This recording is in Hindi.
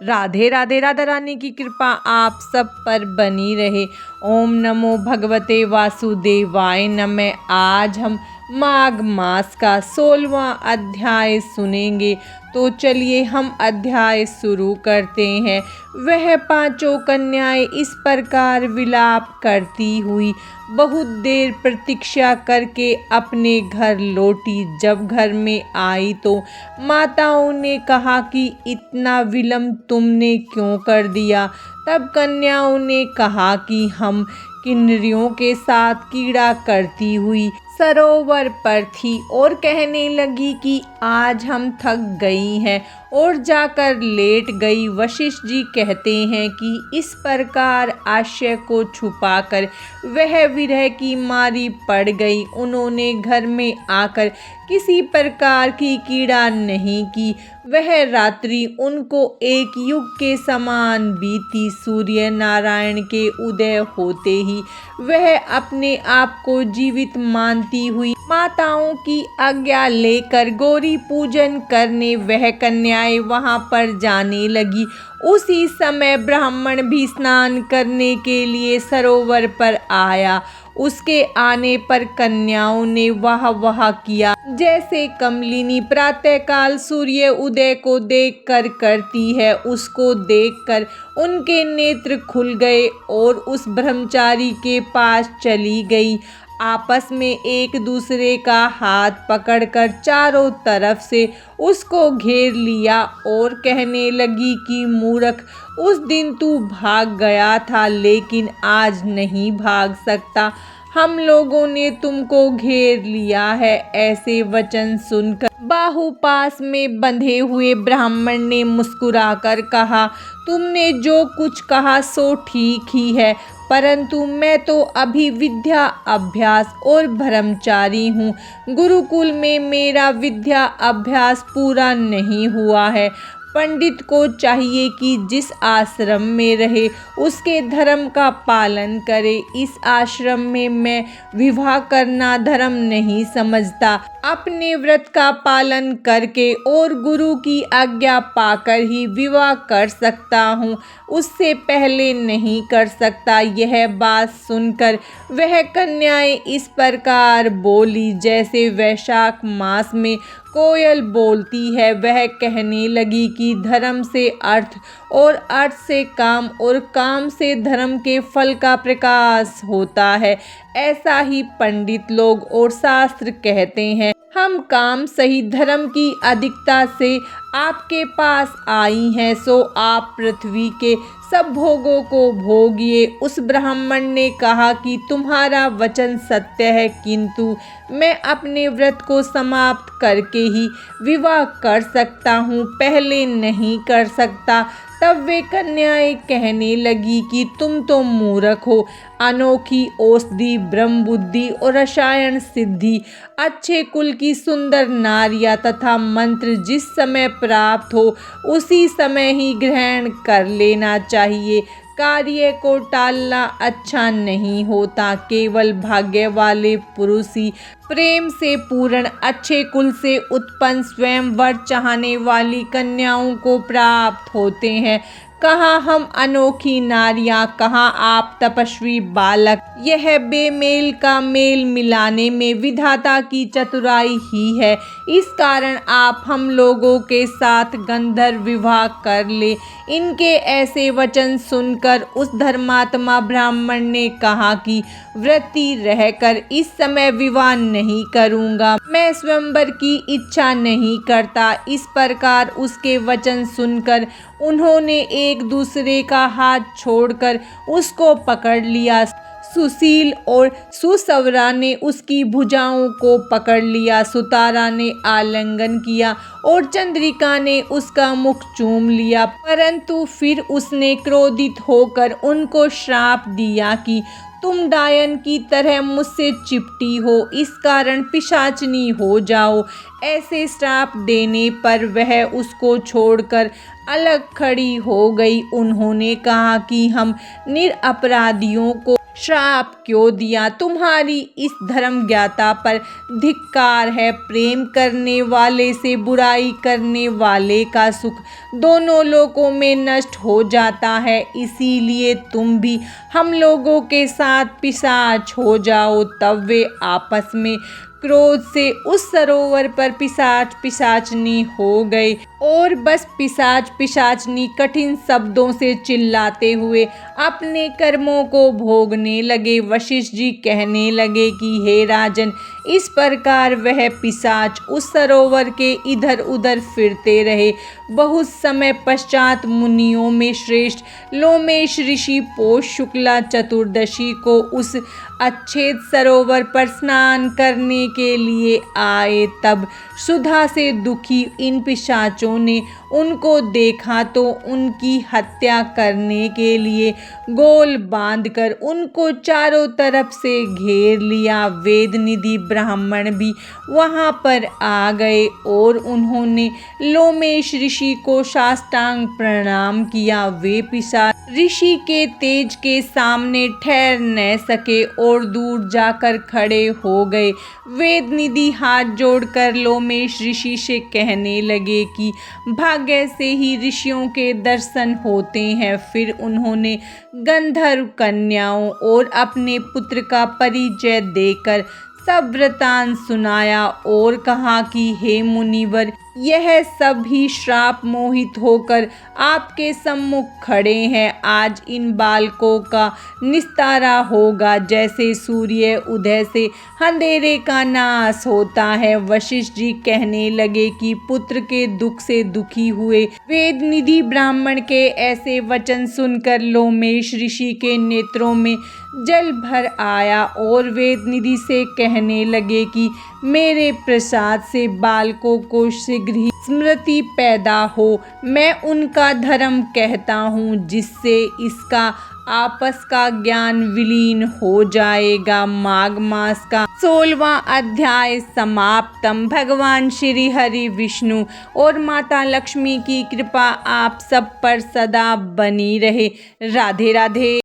राधे राधे। राधा रानी की कृपा आप सब पर बनी रहे। ओम नमो भगवते वासुदेवाय नमः। आज हम माघ मास का 16वां अध्याय सुनेंगे। तो चलिए हम अध्याय शुरू करते हैं। वह पांचों कन्याएं इस प्रकार विलाप करती हुई बहुत देर प्रतीक्षा करके अपने घर लौटी। जब घर में आई तो माताओं ने कहा कि इतना विलंब तुमने क्यों कर दिया। तब कन्याओं ने कहा कि हम किन्नरियों के साथ कीड़ा करती हुई सरोवर पर थी और कहने लगी कि आज हम थक गई हैं और जाकर लेट गई। वशिष्ठ जी कहते हैं कि इस प्रकार आशय को छुपाकर वह विरह की मारी पड़ गई। उन्होंने घर में आकर किसी प्रकार की कीड़ा नहीं की। वह रात्रि उनको एक युग के समान बीती। सूर्य नारायण के उदय होते ही वह अपने आप को जीवित मानती हुई माताओं की आज्ञा लेकर गौरी पूजन करने वह कन्याएं वहां पर जाने लगी। उसी समय ब्राह्मण भी स्नान करने के लिए सरोवर पर आया। उसके आने पर कन्याओं ने वाह किया, जैसे कमलिनी प्रातःकाल सूर्य उदय को देखकर करती है। उसको देखकर उनके नेत्र खुल गए और उस ब्रह्मचारी के पास चली गई। आपस में एक दूसरे का हाथ पकड़कर चारों तरफ से उसको घेर लिया और कहने लगी कि मूर्ख, उस दिन तू भाग गया था लेकिन आज नहीं भाग सकता। हम लोगों ने तुमको घेर लिया है। ऐसे वचन सुनकर बाहुपास में बंधे हुए ब्राह्मण ने मुस्कुराकर कहा, तुमने जो कुछ कहा सो ठीक ही है, परंतु मैं तो अभी विद्या अभ्यास और ब्रह्मचारी हूँ। गुरुकुल में मेरा विद्या अभ्यास पूरा नहीं हुआ है। पंडित को चाहिए कि जिस आश्रम में रहे उसके धर्म का पालन करे। इस आश्रम में मैं विवाह करना धर्म नहीं समझता। अपने व्रत का पालन करके और गुरु की आज्ञा पाकर ही विवाह कर सकता हूँ, उससे पहले नहीं कर सकता। यह बात सुनकर वह कन्याएं इस प्रकार बोली जैसे वैशाख मास में कोयल बोलती है। वह कहने लगी कि धर्म से अर्थ और अर्थ से काम और काम से धर्म के फल का प्रकाश होता है। ऐसा ही पंडित लोग और शास्त्र कहते हैं। हम काम सही धर्म की अधिकता से आपके पास आई हैं, सो आप पृथ्वी के सब भोगों को भोगिए। उस ब्राह्मण ने कहा कि तुम्हारा वचन सत्य है, किंतु मैं अपने व्रत को समाप्त करके ही विवाह कर सकता हूँ, पहले नहीं कर सकता। तब वे कन्याएं कहने लगी कि तुम तो मूर्ख हो। अनोखी औषधि, ब्रह्म बुद्धि और रसायन सिद्धि, अच्छे कुल की सुंदर नारियां तथा मंत्र जिस समय प्राप्त हो उसी समय ही ग्रहण कर लेना चाहिए। कार्य को टालना अच्छा नहीं होता। केवल भाग्य वाले पुरुष ही प्रेम से पूर्ण अच्छे कुल से उत्पन्न स्वयं वर चाहने वाली कन्याओं को प्राप्त होते हैं। कहाँ हम अनोखी नारियां, कहाँ आप तपस्वी बालक। यह बेमेल का मेल मिलाने में विधाता की चतुराई ही है। इस कारण आप हम लोगों के साथ गंधर्व विवाह कर ले। इनके ऐसे वचन सुनकर उस धर्मात्मा ब्राह्मण ने कहा कि व्रती रहकर इस समय विवाह नहीं करूँगा, मैं स्वयंवर की इच्छा नहीं करता। इस प्रकार उसके वचन सुनकर उन्होंने एक दूसरे का हाथ छोड़कर उसको पकड़ लिया। सुशील और सुसवरा ने उसकी भुजाओं को पकड़ लिया। सुतारा ने आलिंगन किया और चंद्रिका ने उसका मुख चूम लिया, परंतु फिर उसने क्रोधित होकर उनको श्राप दिया कि तुम डायन की तरह मुझसे चिपटी हो, इस कारण पिशाचनी हो जाओ। ऐसे श्राप देने पर वह उसको छोड़कर अलग खड़ी हो गई। उन्होंने कहा कि हम निरपराधियों को श्राप क्यों दिया? तुम्हारी इस धर्म ज्ञाता पर धिक्कार है। प्रेम करने वाले से बुराई करने वाले का सुख दोनों लोकों में नष्ट हो जाता है। इसीलिए तुम भी हम लोगों के साथ पिशाच हो जाओ। तब वे आपस में क्रोध से उस सरोवर पर पिशाच पिशाचनी हो गए और बस पिशाच पिशाचनी कठिन शब्दों से चिल्लाते हुए अपने कर्मों को भोगने लगे। वशिष्ठ जी कहने लगे कि हे राजन, इस प्रकार वह पिशाच उस सरोवर के इधर उधर फिरते रहे। बहुत समय पश्चात मुनियों में श्रेष्ठ लोमेश ऋषि पौष शुक्ला चतुर्दशी को उस अच्छेद सरोवर पर स्नान करने के लिए आए। तब सुधा से दुखी इन पिशाचों ने उनको देखा तो उनकी हत्या करने के लिए गोल बांधकर उनको चारों तरफ से घेर लिया। वेदनिधि ब्राह्मण भी वहां पर आ गए और उन्होंने लोमेश ऋषि को साष्टांग प्रणाम किया। वे पिशाच ऋषि के तेज के सामने ठहर न सके और दूर जाकर खड़े हो गए। वेदनिधि हाथ जोड़कर लोमेश ऋषि से कहने लगे कि भाग्य से ही ऋषियों के दर्शन होते हैं। फिर उन्होंने गंधर्व कन्याओं और अपने पुत्र का परिचय देकर सब वृतांत सुनाया और कहा कि हे मुनिवर, यह सभी श्राप मोहित होकर आपके सम्मुख खड़े हैं। आज इन बालकों का निस्तारा होगा, जैसे सूर्य उदय से अंधेरे का नाश होता है। वशिष्ठ जी कहने लगे कि पुत्र के दुख से दुखी हुए वेदनिधि ब्राह्मण के ऐसे वचन सुनकर लोमेश ऋषि के नेत्रों में जल भर आया और वेदनिधि से कहने लगे कि मेरे प्रसाद से बालकों को शीघ्र ही स्मृति पैदा हो। मैं उनका धर्म कहता हूँ, जिससे इसका आपस का ज्ञान विलीन हो जाएगा। माघ मास का 16वां अध्याय समाप्तम। भगवान श्री हरि विष्णु और माता लक्ष्मी की कृपा आप सब पर सदा बनी रहे। राधे राधे।